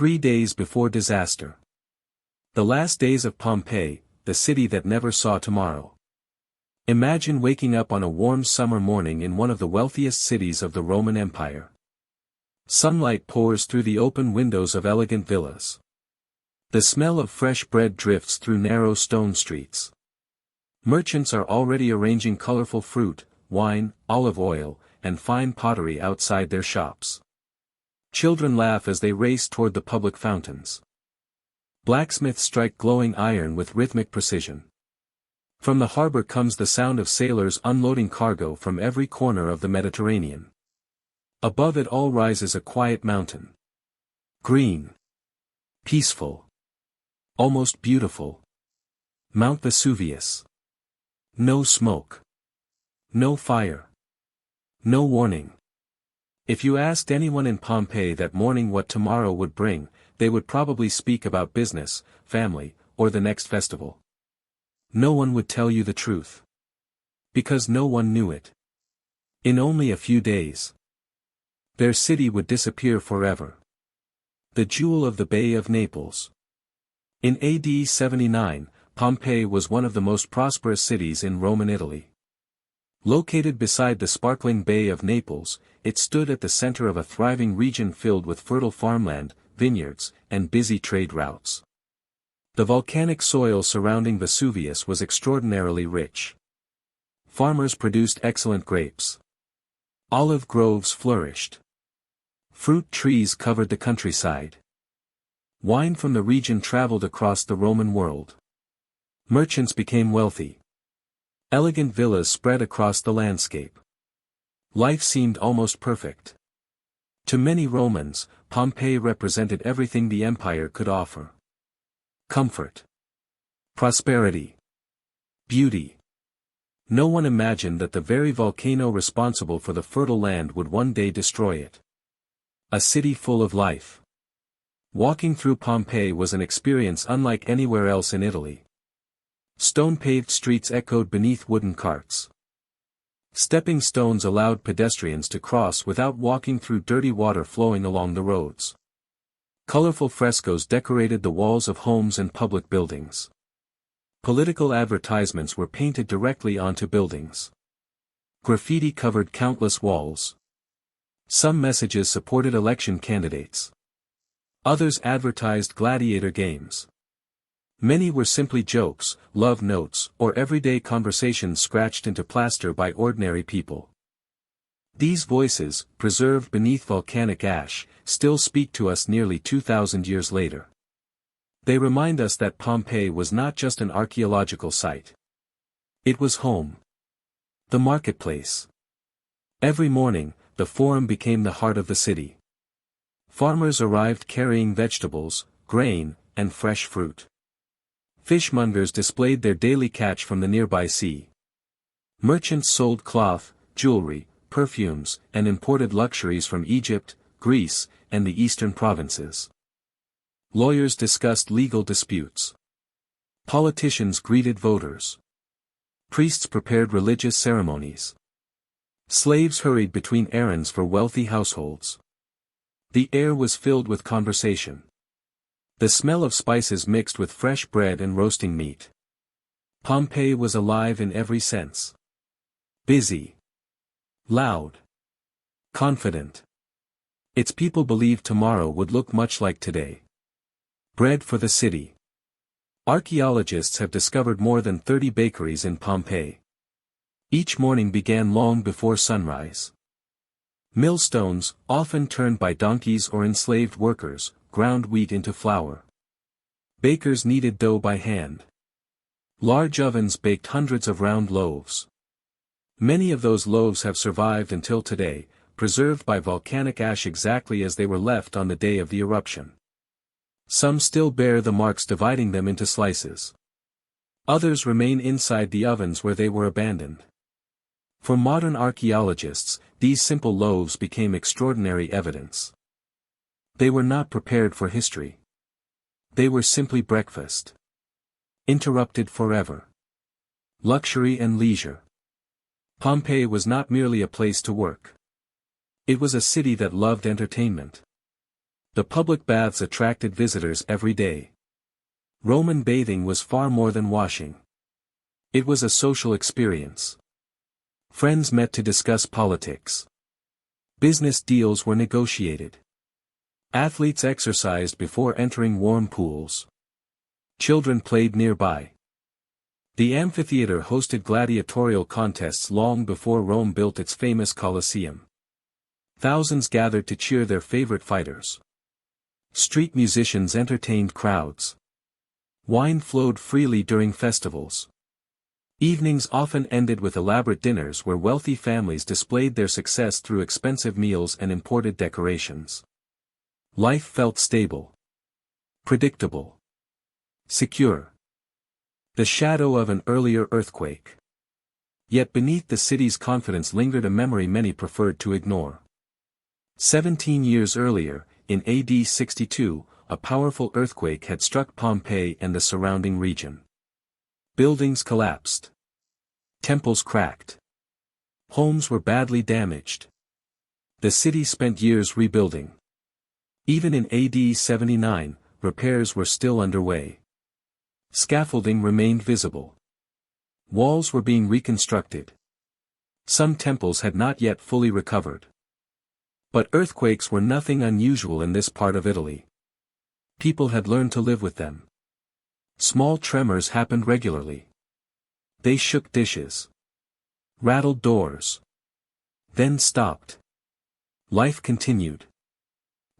3 days before disaster. The last days of Pompeii, the city that never saw tomorrow. Imagine waking up on a warm summer morning in one of the wealthiest cities of the Roman Empire. Sunlight pours through the open windows of elegant villas. The smell of fresh bread drifts through narrow stone streets. Merchants are already arranging colorful fruit, wine, olive oil, and fine pottery outside their shops. Children laugh as they race toward the public fountains. Blacksmiths strike glowing iron with rhythmic precision. From the harbor comes the sound of sailors unloading cargo from every corner of the Mediterranean. Above it all rises a quiet mountain. Green. Peaceful. Almost beautiful. Mount Vesuvius. No smoke. No fire. No warning. If you asked anyone in Pompeii that morning what tomorrow would bring, they would probably speak about business, family, or the next festival. No one would tell you the truth. Because no one knew it. In only a few days, their city would disappear forever. The jewel of the Bay of Naples. In AD 79, Pompeii was one of the most prosperous cities in Roman Italy. Located beside the sparkling Bay of Naples, it stood at the center of a thriving region filled with fertile farmland, vineyards, and busy trade routes. The volcanic soil surrounding Vesuvius was extraordinarily rich. Farmers produced excellent grapes. Olive groves flourished. Fruit trees covered the countryside. Wine from the region traveled across the Roman world. Merchants became wealthy. Elegant villas spread across the landscape. Life seemed almost perfect. To many Romans, Pompeii represented everything the empire could offer. Comfort. Prosperity. Beauty. No one imagined that the very volcano responsible for the fertile land would one day destroy it. A city full of life. Walking through Pompeii was an experience unlike anywhere else in Italy. Stone-paved streets echoed beneath wooden carts. Stepping stones allowed pedestrians to cross without walking through dirty water flowing along the roads. Colorful frescoes decorated the walls of homes and public buildings. Political advertisements were painted directly onto buildings. Graffiti covered countless walls. Some messages supported election candidates. Others advertised gladiator games. Many were simply jokes, love notes, or everyday conversations scratched into plaster by ordinary people. These voices, preserved beneath volcanic ash, still speak to us nearly 2,000 years later. They remind us that Pompeii was not just an archaeological site. It was home. The marketplace. Every morning, the forum became the heart of the city. Farmers arrived carrying vegetables, grain, and fresh fruit. Fishmongers displayed their daily catch from the nearby sea. Merchants sold cloth, jewelry, perfumes, and imported luxuries from Egypt, Greece, and the eastern provinces. Lawyers discussed legal disputes. Politicians greeted voters. Priests prepared religious ceremonies. Slaves hurried between errands for wealthy households. The air was filled with conversation. The smell of spices mixed with fresh bread and roasting meat. Pompeii was alive in every sense. Busy. Loud. Confident. Its people believed tomorrow would look much like today. Bread for the city. Archaeologists have discovered more than 30 bakeries in Pompeii. Each morning began long before sunrise. Millstones, often turned by donkeys or enslaved workers, ground wheat into flour. Bakers kneaded dough by hand. Large ovens baked hundreds of round loaves. Many of those loaves have survived until today, preserved by volcanic ash exactly as they were left on the day of the eruption. Some still bear the marks dividing them into slices. Others remain inside the ovens where they were abandoned. For modern archaeologists, these simple loaves became extraordinary evidence. They were not prepared for history. They were simply breakfast. Interrupted forever. Luxury and leisure. Pompeii was not merely a place to work. It was a city that loved entertainment. The public baths attracted visitors every day. Roman bathing was far more than washing. It was a social experience. Friends met to discuss politics. Business deals were negotiated. Athletes exercised before entering warm pools. Children played nearby. The amphitheater hosted gladiatorial contests long before Rome built its famous Colosseum. Thousands gathered to cheer their favorite fighters. Street musicians entertained crowds. Wine flowed freely during festivals. Evenings often ended with elaborate dinners where wealthy families displayed their success through expensive meals and imported decorations. Life felt stable. Predictable. Secure. The shadow of an earlier earthquake. Yet beneath the city's confidence lingered a memory many preferred to ignore. 17 years earlier, in AD 62, a powerful earthquake had struck Pompeii and the surrounding region. Buildings collapsed. Temples cracked. Homes were badly damaged. The city spent years rebuilding. Even in AD 79, repairs were still underway. Scaffolding remained visible. Walls were being reconstructed. Some temples had not yet fully recovered. But earthquakes were nothing unusual in this part of Italy. People had learned to live with them. Small tremors happened regularly. They shook dishes. Rattled doors. Then stopped. Life continued.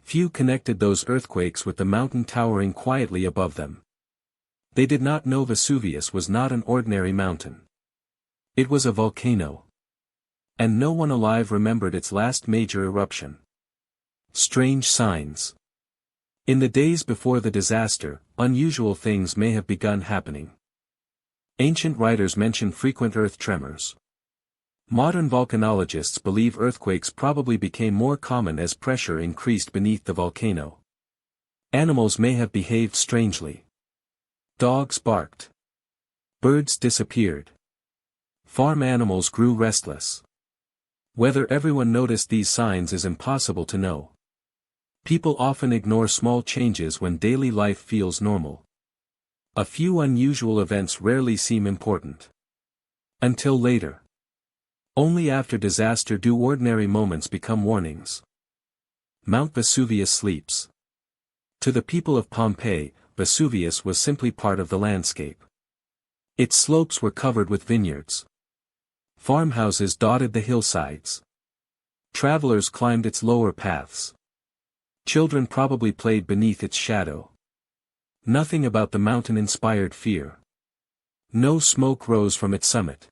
Few connected those earthquakes with the mountain towering quietly above them. They did not know Vesuvius was not an ordinary mountain. It was a volcano. And no one alive remembered its last major eruption. Strange signs. In the days before the disaster, unusual things may have begun happening. Ancient writers mention frequent earth tremors. Modern volcanologists believe earthquakes probably became more common as pressure increased beneath the volcano. Animals may have behaved strangely. Dogs barked. Birds disappeared. Farm animals grew restless. Whether everyone noticed these signs is impossible to know. People often ignore small changes when daily life feels normal. A few unusual events rarely seem important. Until later. Only after disaster do ordinary moments become warnings. Mount Vesuvius sleeps. To the people of Pompeii, Vesuvius was simply part of the landscape. Its slopes were covered with vineyards. Farmhouses dotted the hillsides. Travelers climbed its lower paths. Children probably played beneath its shadow. Nothing about the mountain inspired fear. No smoke rose from its summit.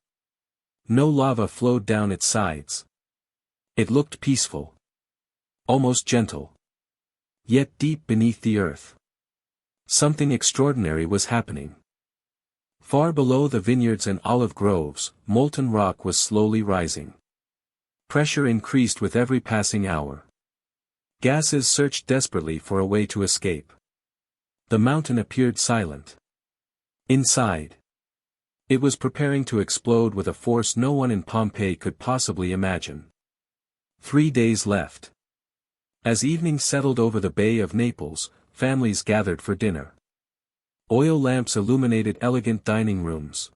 No lava flowed down its sides. It looked peaceful. Almost gentle. Yet deep beneath the earth. Something extraordinary was happening. Far below the vineyards and olive groves, molten rock was slowly rising. Pressure increased with every passing hour. Gases searched desperately for a way to escape. The mountain appeared silent. Inside. It was preparing to explode with a force no one in Pompeii could possibly imagine. 3 days left. As evening settled over the Bay of Naples, families gathered for dinner. Oil lamps illuminated elegant dining rooms.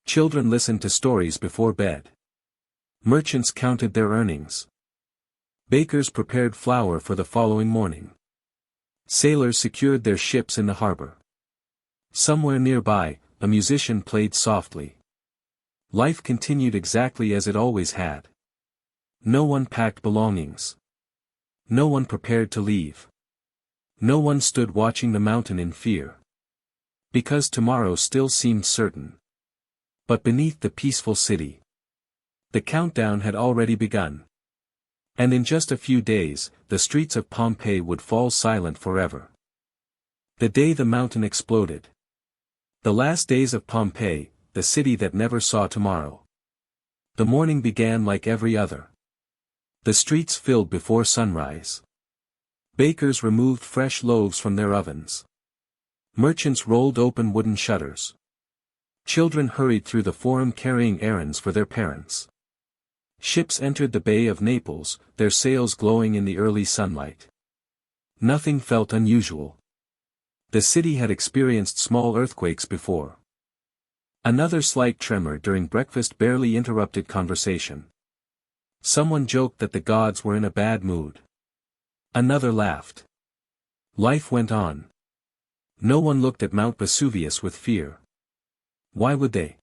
Children listened to stories before bed. Merchants counted their earnings. Bakers prepared flour for the following morning. Sailors secured their ships in the harbor. Somewhere nearby, a musician played softly. Life continued exactly as it always had. No one packed belongings. No one prepared to leave. No one stood watching the mountain in fear. Because tomorrow still seemed certain. But beneath the peaceful city, the countdown had already begun. And in just a few days, the streets of Pompeii would fall silent forever. The day the mountain exploded. The last days of Pompeii, the city that never saw tomorrow. The morning began like every other. The streets filled before sunrise. Bakers removed fresh loaves from their ovens. Merchants rolled open wooden shutters. Children hurried through the forum carrying errands for their parents. Ships entered the Bay of Naples, their sails glowing in the early sunlight. Nothing felt unusual. The city had experienced small earthquakes before. Another slight tremor during breakfast barely interrupted conversation. Someone joked that the gods were in a bad mood. Another laughed. Life went on. No one looked at Mount Vesuvius with fear. Why would they?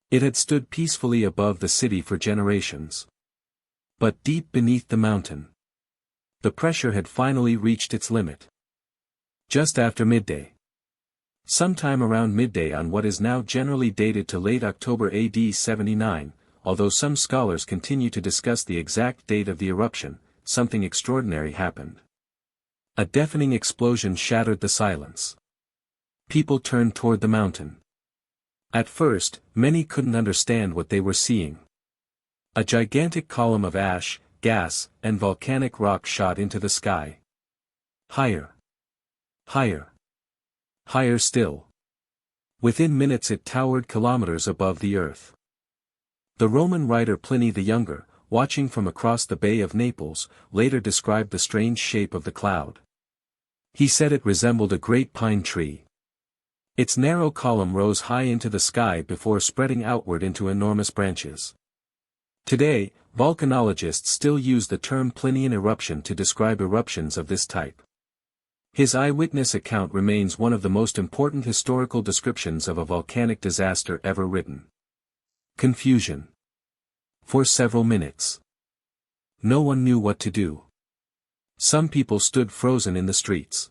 It had stood peacefully above the city for generations. But deep beneath the mountain, the pressure had finally reached its limit. Just after midday. Sometime around midday on what is now generally dated to late October AD 79, although some scholars continue to discuss the exact date of the eruption, something extraordinary happened. A deafening explosion shattered the silence. People turned toward the mountain. At first, many couldn't understand what they were seeing. A gigantic column of ash, gas, and volcanic rock shot into the sky. Higher. Higher. Higher still. Within minutes it towered kilometers above the earth. The Roman writer Pliny the Younger, watching from across the Bay of Naples, later described the strange shape of the cloud. He said it resembled a great pine tree. Its narrow column rose high into the sky before spreading outward into enormous branches. Today, volcanologists still use the term Plinian eruption to describe eruptions of this type. His eyewitness account remains one of the most important historical descriptions of a volcanic disaster ever written. Confusion. For several minutes. No one knew what to do. Some people stood frozen in the streets.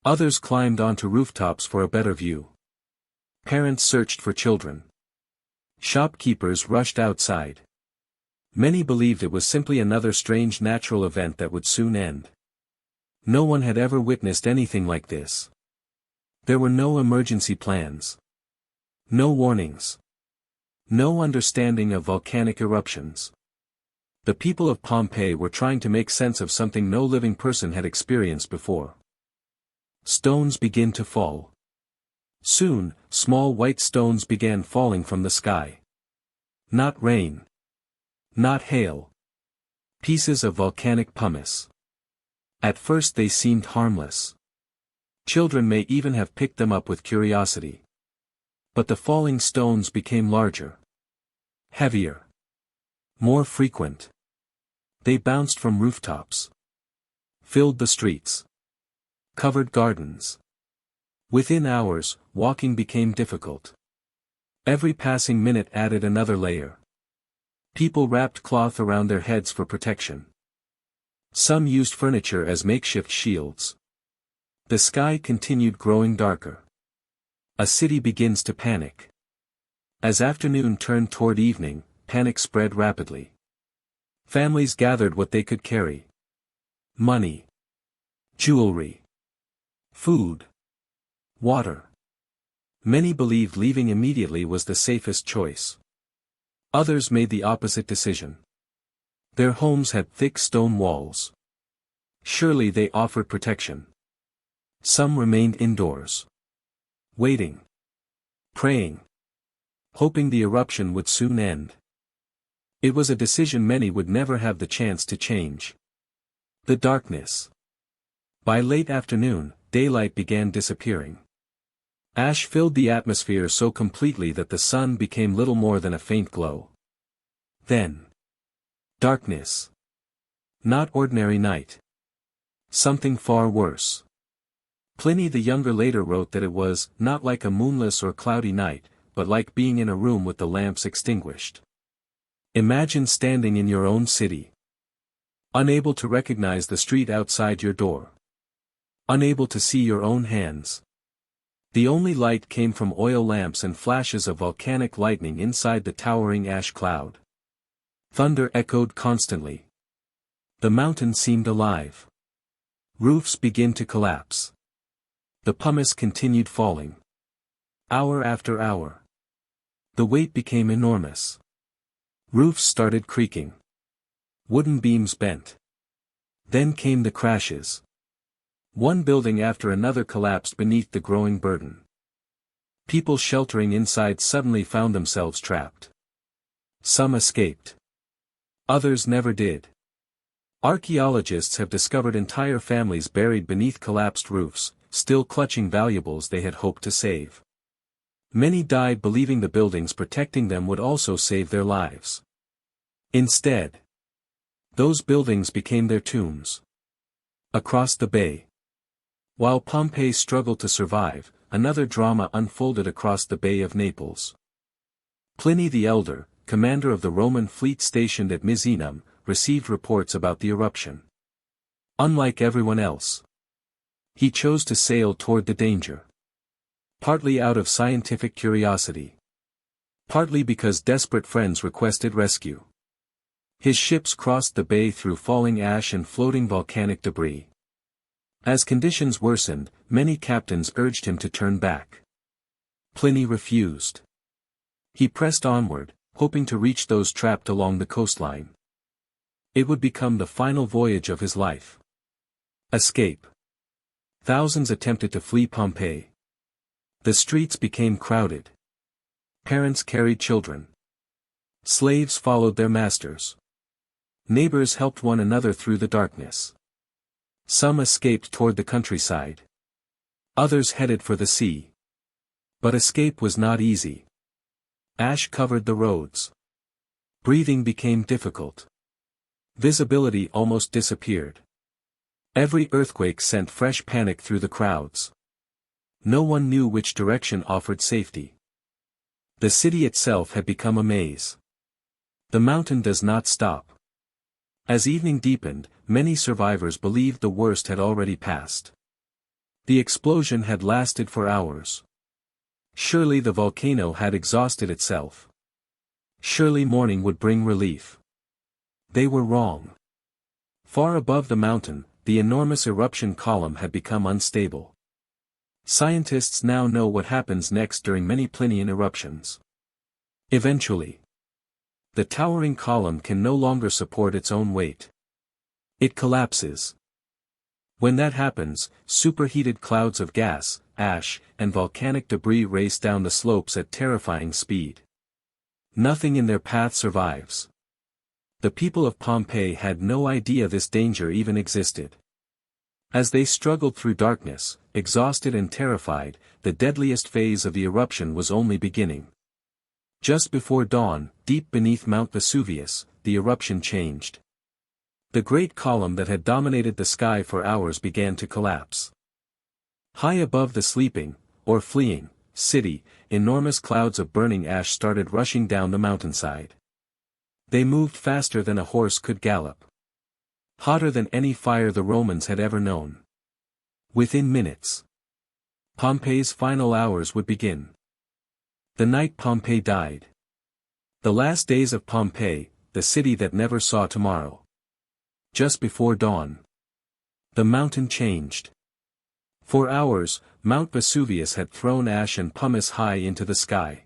Others climbed onto rooftops for a better view. Parents searched for children. Shopkeepers rushed outside. Many believed it was simply another strange natural event that would soon end. No one had ever witnessed anything like this. There were no emergency plans. No warnings. No understanding of volcanic eruptions. The people of Pompeii were trying to make sense of something no living person had experienced before. Stones began to fall. Soon, small white stones began falling from the sky. Not rain. Not hail. Pieces of volcanic pumice. At first they seemed harmless. Children may even have picked them up with curiosity. But the falling stones became larger. Heavier. More frequent. They bounced from rooftops. Filled the streets. Covered gardens. Within hours, walking became difficult. Every passing minute added another layer. People wrapped cloth around their heads for protection. Some used furniture as makeshift shields. The sky continued growing darker. A city begins to panic. As afternoon turned toward evening, panic spread rapidly. Families gathered what they could carry. Money. Jewelry. Food. Water. Many believed leaving immediately was the safest choice. Others made the opposite decision. Their homes had thick stone walls. Surely they offered protection. Some remained indoors. Waiting. Praying. Hoping the eruption would soon end. It was a decision many would never have the chance to change. The darkness. By late afternoon, daylight began disappearing. Ash filled the atmosphere so completely that the sun became little more than a faint glow. Then. Darkness. Not ordinary night. Something far worse. Pliny the Younger later wrote that it was not like a moonless or cloudy night, but like being in a room with the lamps extinguished. Imagine standing in your own city. Unable to recognize the street outside your door. Unable to see your own hands. The only light came from oil lamps and flashes of volcanic lightning inside the towering ash cloud. Thunder echoed constantly. The mountain seemed alive. Roofs began to collapse. The pumice continued falling. Hour after hour. The weight became enormous. Roofs started creaking. Wooden beams bent. Then came the crashes. One building after another collapsed beneath the growing burden. People sheltering inside suddenly found themselves trapped. Some escaped. Others never did. Archaeologists have discovered entire families buried beneath collapsed roofs, still clutching valuables they had hoped to save. Many died believing the buildings protecting them would also save their lives. Instead, those buildings became their tombs. Across the bay. While Pompeii struggled to survive, another drama unfolded across the Bay of Naples. Pliny the Elder, commander of the Roman fleet stationed at Misenum, received reports about the eruption. Unlike everyone else, he chose to sail toward the danger. Partly out of scientific curiosity. Partly because desperate friends requested rescue. His ships crossed the bay through falling ash and floating volcanic debris. As conditions worsened, many captains urged him to turn back. Pliny refused. He pressed onward, hoping to reach those trapped along the coastline. It would become the final voyage of his life. Escape. Thousands attempted to flee Pompeii. The streets became crowded. Parents carried children. Slaves followed their masters. Neighbors helped one another through the darkness. Some escaped toward the countryside. Others headed for the sea. But escape was not easy. Ash covered the roads. Breathing became difficult. Visibility almost disappeared. Every earthquake sent fresh panic through the crowds. No one knew which direction offered safety. The city itself had become a maze. The mountain does not stop. As evening deepened, many survivors believed the worst had already passed. The explosion had lasted for hours. Surely the volcano had exhausted itself. Surely morning would bring relief. They were wrong. Far above the mountain, the enormous eruption column had become unstable. Scientists now know what happens next during many Plinian eruptions. Eventually, the towering column can no longer support its own weight. It collapses. When that happens, superheated clouds of gas, ash, and volcanic debris race down the slopes at terrifying speed. Nothing in their path survives. The people of Pompeii had no idea this danger even existed. As they struggled through darkness, exhausted and terrified, the deadliest phase of the eruption was only beginning. Just before dawn, deep beneath Mount Vesuvius, the eruption changed. The great column that had dominated the sky for hours began to collapse. High above the sleeping, or fleeing, city, enormous clouds of burning ash started rushing down the mountainside. They moved faster than a horse could gallop. Hotter than any fire the Romans had ever known. Within minutes, Pompeii's final hours would begin. The night Pompey died. The last days of Pompeii, the city that never saw tomorrow. Just before dawn, the mountain changed. For hours, Mount Vesuvius had thrown ash and pumice high into the sky.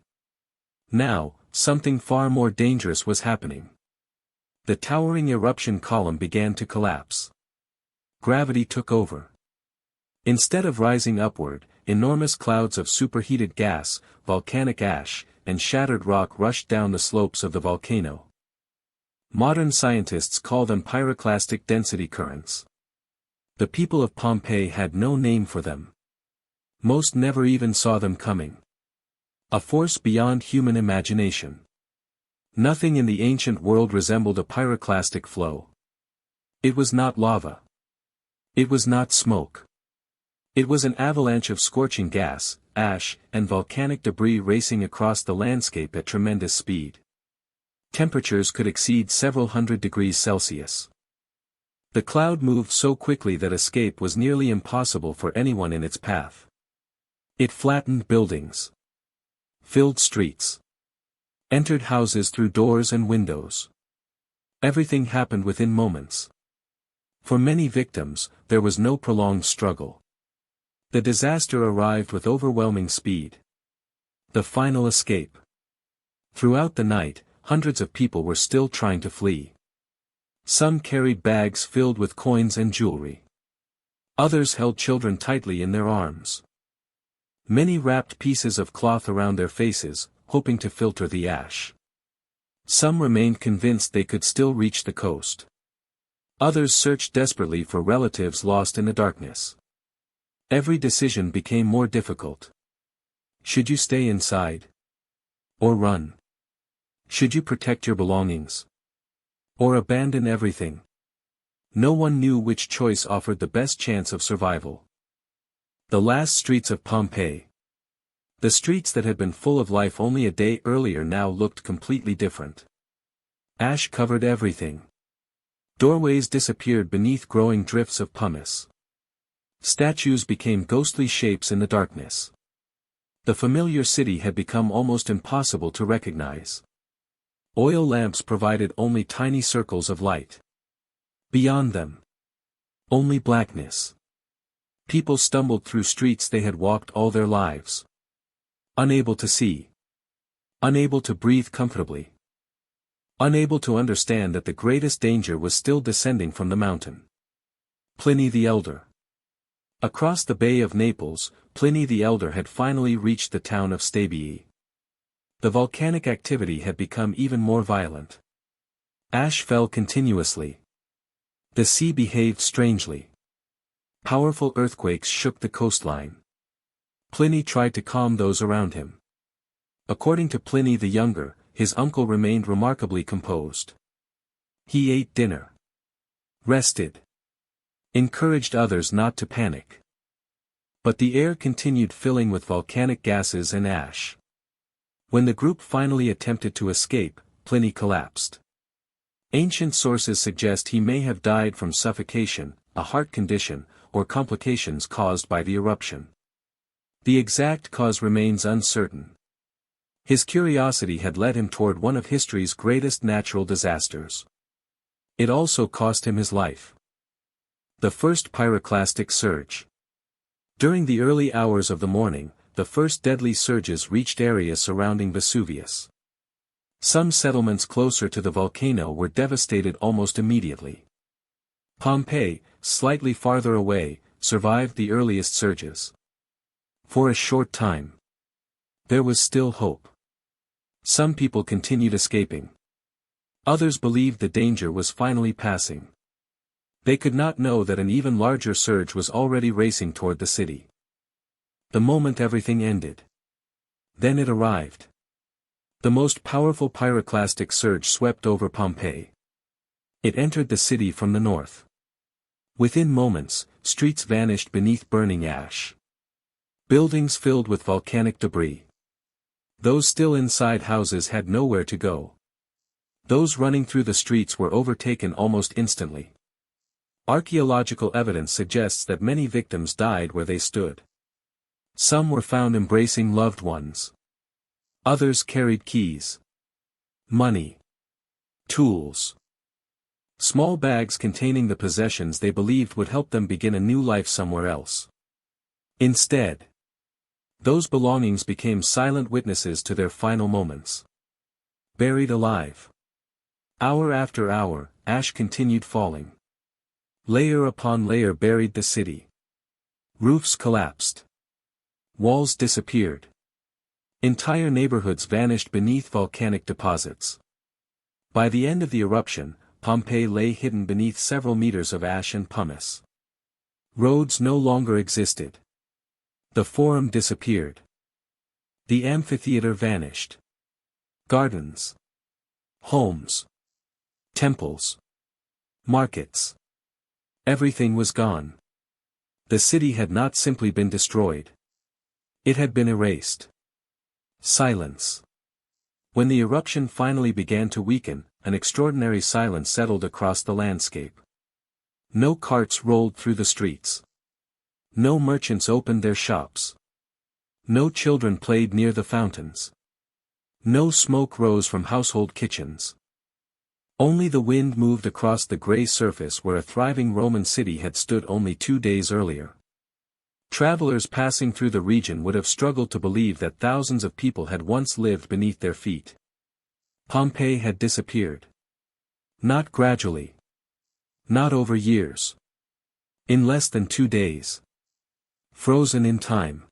Now, something far more dangerous was happening. The towering eruption column began to collapse. Gravity took over. Instead of rising upward, enormous clouds of superheated gas, volcanic ash, and shattered rock rushed down the slopes of the volcano. Modern scientists call them pyroclastic density currents. The people of Pompeii had no name for them. Most never even saw them coming. A force beyond human imagination. Nothing in the ancient world resembled a pyroclastic flow. It was not lava. It was not smoke. It was an avalanche of scorching gas, ash, and volcanic debris racing across the landscape at tremendous speed. Temperatures could exceed several hundred degrees Celsius. The cloud moved so quickly that escape was nearly impossible for anyone in its path. It flattened buildings. Filled streets. Entered houses through doors and windows. Everything happened within moments. For many victims, there was no prolonged struggle. The disaster arrived with overwhelming speed. The final escape. Throughout the night, hundreds of people were still trying to flee. Some carried bags filled with coins and jewelry. Others held children tightly in their arms. Many wrapped pieces of cloth around their faces, hoping to filter the ash. Some remained convinced they could still reach the coast. Others searched desperately for relatives lost in the darkness. Every decision became more difficult. Should you stay inside? Or run? Should you protect your belongings? Or abandon everything? No one knew which choice offered the best chance of survival. The last streets of Pompeii. The streets that had been full of life only a day earlier now looked completely different. Ash covered everything. Doorways disappeared beneath growing drifts of pumice. Statues became ghostly shapes in the darkness. The familiar city had become almost impossible to recognize. Oil lamps provided only tiny circles of light. Beyond them, only blackness. People stumbled through streets they had walked all their lives. Unable to see. Unable to breathe comfortably. Unable to understand that the greatest danger was still descending from the mountain. Pliny the Elder. Across the Bay of Naples, Pliny the Elder had finally reached the town of Stabii. The volcanic activity had become even more violent. Ash fell continuously. The sea behaved strangely. Powerful earthquakes shook the coastline. Pliny tried to calm those around him. According to Pliny the Younger, his uncle remained remarkably composed. He ate dinner. Rested. Encouraged others not to panic. But the air continued filling with volcanic gases and ash. When the group finally attempted to escape, Pliny collapsed. Ancient sources suggest he may have died from suffocation, a heart condition, or complications caused by the eruption. The exact cause remains uncertain. His curiosity had led him toward one of history's greatest natural disasters. It also cost him his life. The first pyroclastic surge. During the early hours of the morning, the first deadly surges reached areas surrounding Vesuvius. Some settlements closer to the volcano were devastated almost immediately. Pompeii, slightly farther away, survived the earliest surges. For a short time, there was still hope. Some people continued escaping. Others believed the danger was finally passing. They could not know that an even larger surge was already racing toward the city. The moment everything ended. Then it arrived. The most powerful pyroclastic surge swept over Pompeii. It entered the city from the north. Within moments, streets vanished beneath burning ash. Buildings filled with volcanic debris. Those still inside houses had nowhere to go. Those running through the streets were overtaken almost instantly. Archaeological evidence suggests that many victims died where they stood. Some were found embracing loved ones. Others carried keys, money, tools. Small bags containing the possessions they believed would help them begin a new life somewhere else. Instead, those belongings became silent witnesses to their final moments. Buried alive. Hour after hour, ash continued falling. Layer upon layer buried the city. Roofs collapsed. Walls disappeared. Entire neighborhoods vanished beneath volcanic deposits. By the end of the eruption, Pompeii lay hidden beneath several meters of ash and pumice. Roads no longer existed. The forum disappeared. The amphitheater vanished. Gardens. Homes. Temples. Markets. Everything was gone. The city had not simply been destroyed. It had been erased. Silence. When the eruption finally began to weaken, an extraordinary silence settled across the landscape. No carts rolled through the streets. No merchants opened their shops. No children played near the fountains. No smoke rose from household kitchens. Only the wind moved across the gray surface where a thriving Roman city had stood only 2 days earlier. Travelers passing through the region would have struggled to believe that thousands of people had once lived beneath their feet. Pompeii had disappeared. Not gradually. Not over years. In less than 2 days. Frozen in time.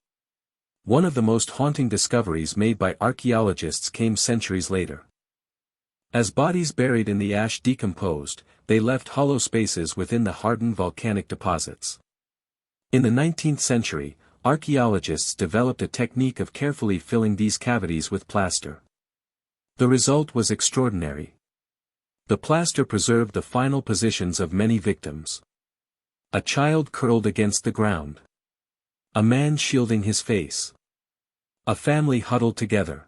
One of the most haunting discoveries made by archaeologists came centuries later. As bodies buried in the ash decomposed, they left hollow spaces within the hardened volcanic deposits. In the 19th century, archaeologists developed a technique of carefully filling these cavities with plaster. The result was extraordinary. The plaster preserved the final positions of many victims. A child curled against the ground. A man shielding his face. A family huddled together.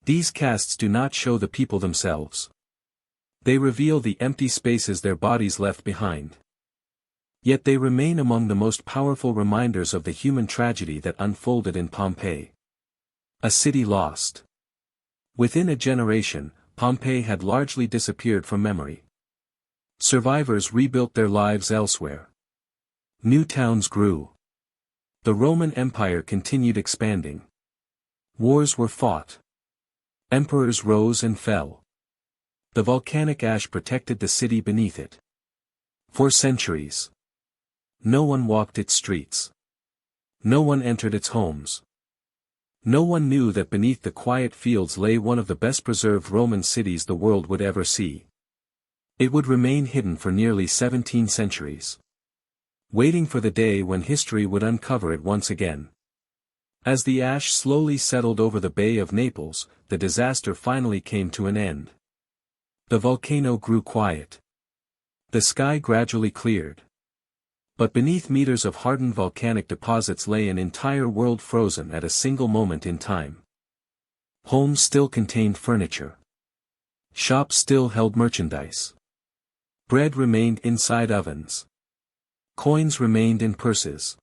These casts do not show the people themselves. They reveal the empty spaces their bodies left behind. Yet they remain among the most powerful reminders of the human tragedy that unfolded in Pompeii. A city lost. Within a generation, Pompeii had largely disappeared from memory. Survivors rebuilt their lives elsewhere. New towns grew. The Roman Empire continued expanding. Wars were fought. Emperors rose and fell. The volcanic ash protected the city beneath it. For centuries. No one walked its streets. No one entered its homes. No one knew that beneath the quiet fields lay one of the best preserved Roman cities the world would ever see. It would remain hidden for nearly 17 centuries. Waiting for the day when history would uncover it once again. As the ash slowly settled over the Bay of Naples, the disaster finally came to an end. The volcano grew quiet. The sky gradually cleared. But beneath meters of hardened volcanic deposits lay an entire world frozen at a single moment in time. Homes still contained furniture. Shops still held merchandise. Bread remained inside ovens. Coins remained in purses.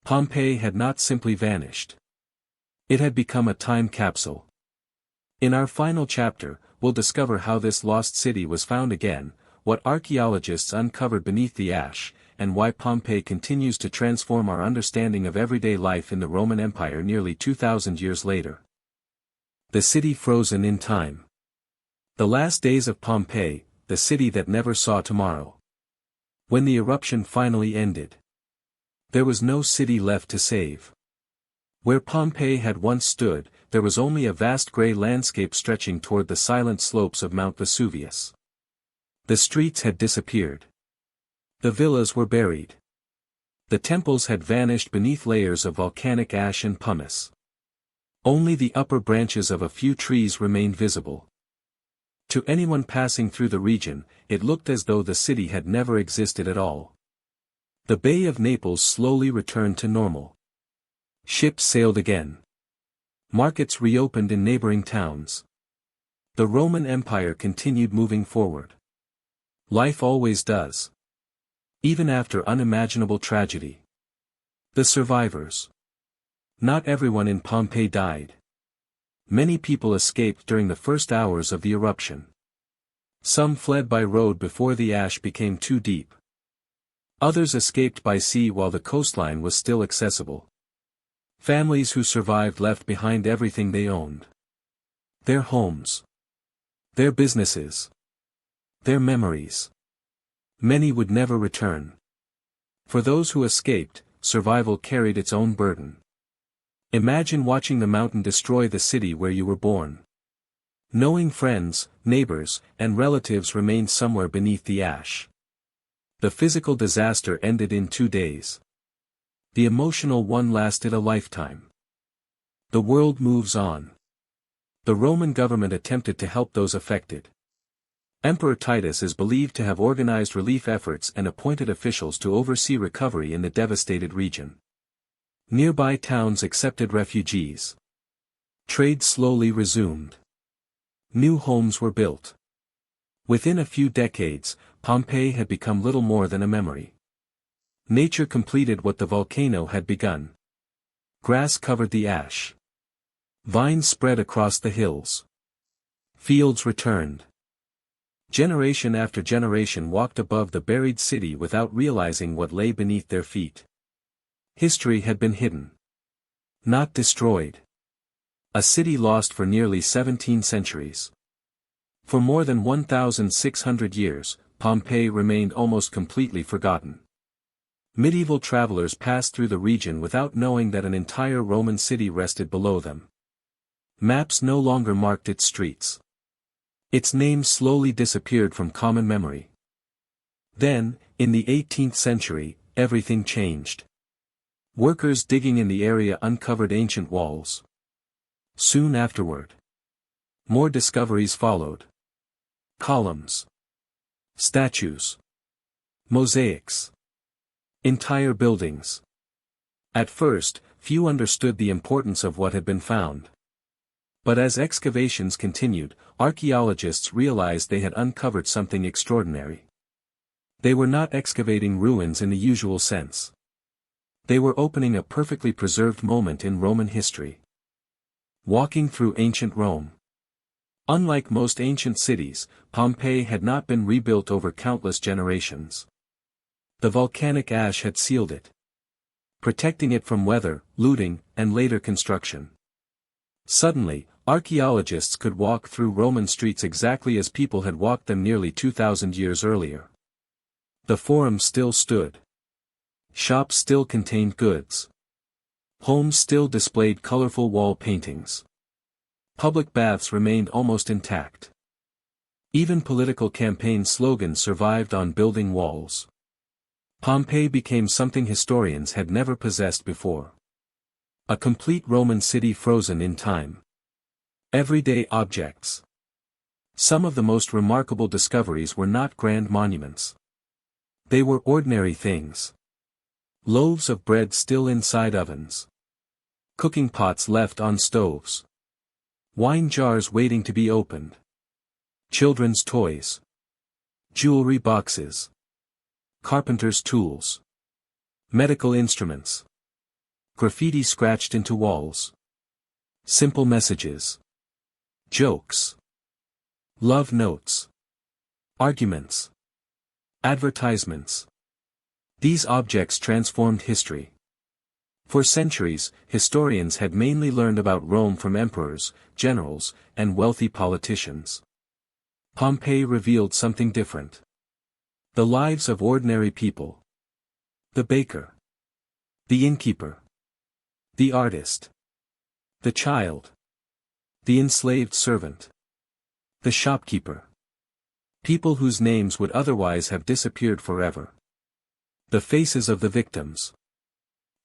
Pompeii had not simply vanished. It had become a time capsule. In our final chapter, we'll discover how this lost city was found again, what archaeologists uncovered beneath the ash, and why Pompeii continues to transform our understanding of everyday life in the Roman Empire nearly 2,000 years later. The city frozen in time. The last days of Pompeii, the city that never saw tomorrow. When the eruption finally ended, there was no city left to save. Where Pompeii had once stood, there was only a vast grey landscape stretching toward the silent slopes of Mount Vesuvius. The streets had disappeared. The villas were buried. The temples had vanished beneath layers of volcanic ash and pumice. Only the upper branches of a few trees remained visible. To anyone passing through the region, it looked as though the city had never existed at all. The Bay of Naples slowly returned to normal. Ships sailed again. Markets reopened in neighboring towns. The Roman Empire continued moving forward. Life always does. Even after unimaginable tragedy. The survivors. Not everyone in Pompeii died. Many people escaped during the first hours of the eruption. Some fled by road before the ash became too deep. Others escaped by sea while the coastline was still accessible. Families who survived left behind everything they owned. Their homes. Their businesses. Their memories. Many would never return. For those who escaped, survival carried its own burden. Imagine watching the mountain destroy the city where you were born. Knowing friends, neighbors, and relatives remained somewhere beneath the ash. The physical disaster ended in 2 days. The emotional one lasted a lifetime. The world moves on. The Roman government attempted to help those affected. Emperor Titus is believed to have organized relief efforts and appointed officials to oversee recovery in the devastated region. Nearby towns accepted refugees. Trade slowly resumed. New homes were built. Within a few decades, Pompeii had become little more than a memory. Nature completed what the volcano had begun. Grass covered the ash. Vines spread across the hills. Fields returned. Generation after generation walked above the buried city without realizing what lay beneath their feet. History had been hidden. Not destroyed. A city lost for nearly 17 centuries. For more than 1,600 years, Pompeii remained almost completely forgotten. Medieval travelers passed through the region without knowing that an entire Roman city rested below them. Maps no longer marked its streets. Its name slowly disappeared from common memory. Then, in the 18th century, everything changed. Workers digging in the area uncovered ancient walls. Soon afterward, more discoveries followed. Columns, statues, mosaics, entire buildings. At first, few understood the importance of what had been found. But as excavations continued, archaeologists realized they had uncovered something extraordinary. They were not excavating ruins in the usual sense. They were opening a perfectly preserved moment in Roman history. Walking through ancient Rome. Unlike most ancient cities, Pompeii had not been rebuilt over countless generations. The volcanic ash had sealed it, protecting it from weather, looting, and later construction. Suddenly, archaeologists could walk through Roman streets exactly as people had walked them nearly 2,000 years earlier. The Forum still stood. Shops still contained goods. Homes still displayed colorful wall paintings. Public baths remained almost intact. Even political campaign slogans survived on building walls. Pompeii became something historians had never possessed before. A complete Roman city frozen in time. Everyday objects. Some of the most remarkable discoveries were not grand monuments. They were ordinary things. Loaves of bread still inside ovens. Cooking pots left on stoves. Wine jars waiting to be opened. Children's toys. Jewelry boxes. Carpenter's tools. Medical instruments. Graffiti scratched into walls. Simple messages. Jokes. Love notes. Arguments. Advertisements. These objects transformed history. For centuries, historians had mainly learned about Rome from emperors, generals, and wealthy politicians. Pompeii revealed something different. The lives of ordinary people. The baker. The innkeeper. The artist. The child. The enslaved servant. The shopkeeper. People whose names would otherwise have disappeared forever. The faces of the victims.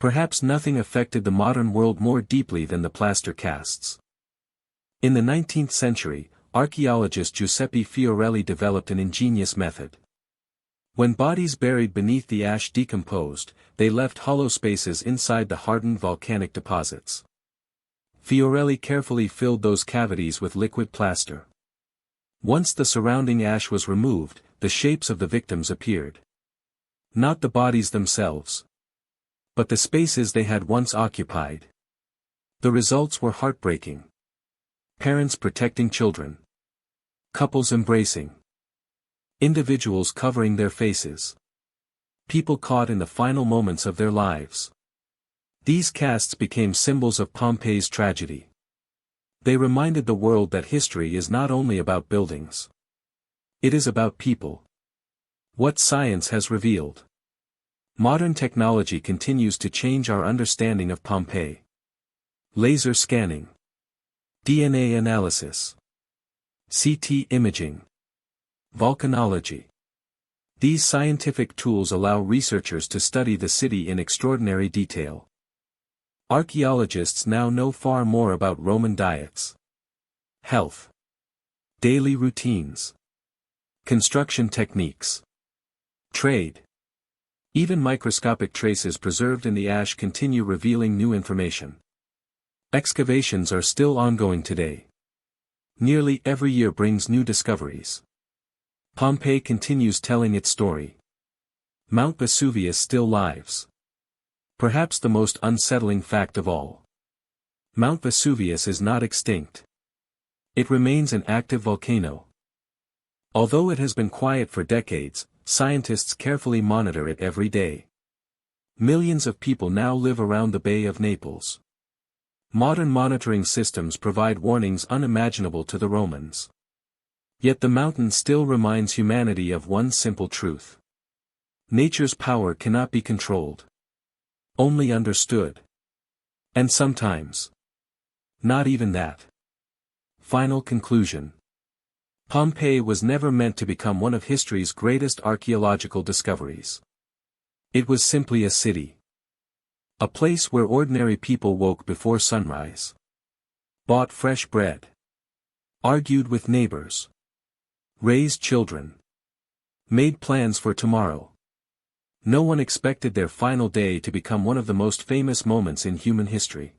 Perhaps nothing affected the modern world more deeply than the plaster casts. In the 19th century, archaeologist Giuseppe Fiorelli developed an ingenious method. When bodies buried beneath the ash decomposed, they left hollow spaces inside the hardened volcanic deposits. Fiorelli carefully filled those cavities with liquid plaster. Once the surrounding ash was removed, the shapes of the victims appeared. Not the bodies themselves, but the spaces they had once occupied. The results were heartbreaking. Parents protecting children. Couples embracing. Individuals covering their faces. People caught in the final moments of their lives. These casts became symbols of Pompeii's tragedy. They reminded the world that history is not only about buildings. It is about people. What science has revealed. Modern technology continues to change our understanding of Pompeii. Laser scanning. DNA analysis. CT imaging. Volcanology. These scientific tools allow researchers to study the city in extraordinary detail. Archaeologists now know far more about Roman diets, health, daily routines, construction techniques, trade. Even microscopic traces preserved in the ash continue revealing new information. Excavations are still ongoing today. Nearly every year brings new discoveries. Pompeii continues telling its story. Mount Vesuvius still lives. Perhaps the most unsettling fact of all. Mount Vesuvius is not extinct. It remains an active volcano. Although it has been quiet for decades, scientists carefully monitor it every day. Millions of people now live around the Bay of Naples. Modern monitoring systems provide warnings unimaginable to the Romans. Yet the mountain still reminds humanity of one simple truth. Nature's power cannot be controlled. Only understood. And sometimes, not even that. Final conclusion. Pompeii was never meant to become one of history's greatest archaeological discoveries. It was simply a city. A place where ordinary people woke before sunrise, bought fresh bread, argued with neighbors, raised children, made plans for tomorrow. No one expected their final day to become one of the most famous moments in human history.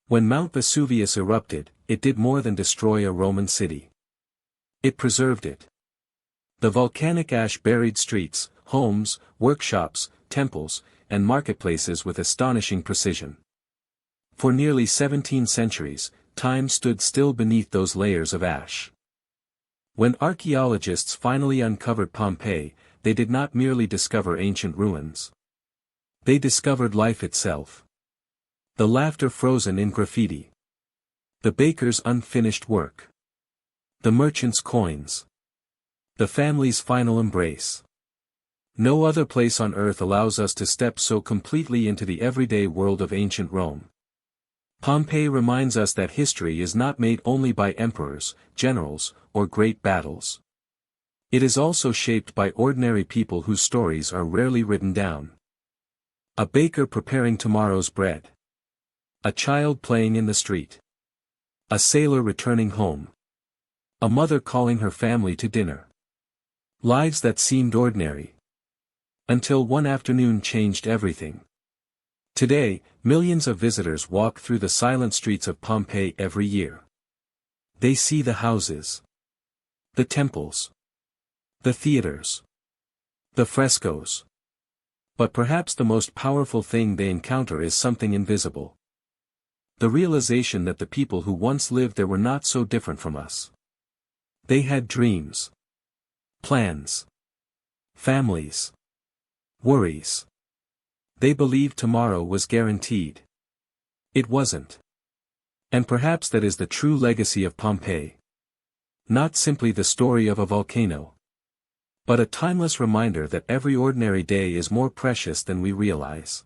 When Mount Vesuvius erupted, it did more than destroy a Roman city. It preserved it. The volcanic ash buried streets, homes, workshops, temples, and marketplaces with astonishing precision. For nearly 17 centuries, time stood still beneath those layers of ash. When archaeologists finally uncovered Pompeii, they did not merely discover ancient ruins. They discovered life itself. The laughter frozen in graffiti. The baker's unfinished work. The merchant's coins. The family's final embrace. No other place on earth allows us to step so completely into the everyday world of ancient Rome. Pompeii reminds us that history is not made only by emperors, generals, or great battles. It is also shaped by ordinary people whose stories are rarely written down. A baker preparing tomorrow's bread. A child playing in the street. A sailor returning home. A mother calling her family to dinner. Lives that seemed ordinary, until one afternoon changed everything. Today, millions of visitors walk through the silent streets of Pompeii every year. They see the houses, the temples, the theaters, the frescoes. But perhaps the most powerful thing they encounter is something invisible. The realization that the people who once lived there were not so different from us. They had dreams, plans, families, worries. They believed tomorrow was guaranteed. It wasn't. And perhaps that is the true legacy of Pompeii. Not simply the story of a volcano, but a timeless reminder that every ordinary day is more precious than we realize.